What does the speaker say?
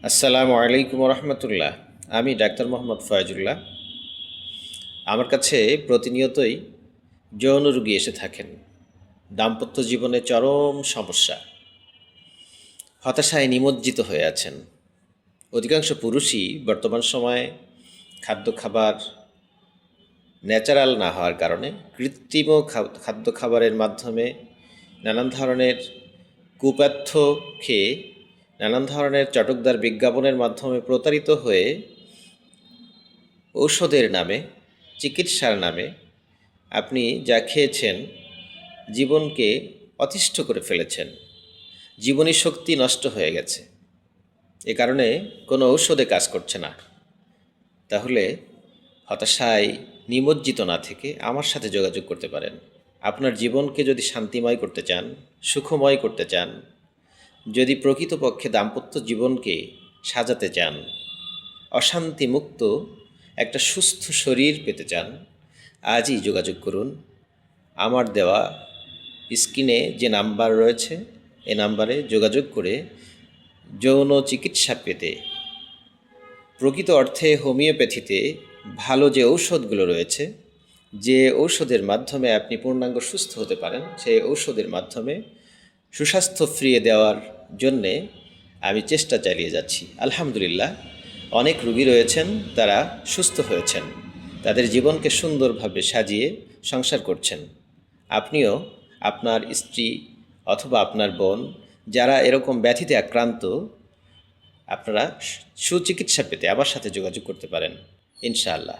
আসসালামু আলাইকুম রহমতুল্লাহ। আমি ডাক্তার মোহাম্মদ ফয়েজুল্লাহ। আমার কাছে প্রতিনিয়তই যৌন রোগী এসে থাকেন। দাম্পত্য জীবনে চরম সমস্যা, হতাশায় নিমজ্জিত হয়ে আছেন। অধিকাংশ পুরুষই বর্তমান সময়ে খাবার ন্যাচারাল না হওয়ার কারণে কৃত্রিম খাদ্য খাবারের মাধ্যমে নানান ধরনের কুপাথ্য খেয়ে, নানান ধরনের চটকদার বিজ্ঞাপনের মাধ্যমে প্রতারিত হয়ে ঔষধের নামে, চিকিৎসার নামে আপনি যা খেয়েছেন জীবনকে অতিষ্ঠ করে ফেলেছেন। জীবনী শক্তি নষ্ট হয়ে গেছে। এ কারণে কোনো ঔষধে কাজ করছে না। তাহলে হতাশায় নিমজ্জিত না থেকে আমার সাথে যোগাযোগ করতে পারেন। আপনার জীবনকে যদি শান্তিময় করতে চান, সুখময় করতে চান, যদি প্রকৃতপক্ষে দাম্পত্য জীবনকে সাজাতে চান, অশান্তিমুক্ত একটা সুস্থ শরীর পেতে চান, আজই যোগাযোগ করুন। আমার দেওয়া স্ক্রিনে যে নাম্বার রয়েছে এ নাম্বারে যোগাযোগ করে যৌন চিকিৎসা পেতে, প্রকৃত অর্থে হোমিওপ্যাথিতে ভালো যে ঔষধগুলো রয়েছে, যে ঔষধের মাধ্যমে আপনি পূর্ণাঙ্গ সুস্থ হতে পারেন, সেই ঔষধের মাধ্যমে সুস্বাস্থ্য ফিরিয়ে দেওয়ার জন্যে আমি চেষ্টা চালিয়ে যাচ্ছি। আলহামদুলিল্লাহ, অনেক রোগী রয়েছেন, তারা সুস্থ হয়েছেন, তাদের জীবনকে সুন্দরভাবে সাজিয়ে সংসার করছেন। আপনিও আপনার স্ত্রী অথবা আপনার বোন যারা এরকম ব্যাধিতে আক্রান্ত, আপনারা সুচিকিৎসা পেতে আমার সাথে যোগাযোগ করতে পারেন ইনশাআল্লাহ।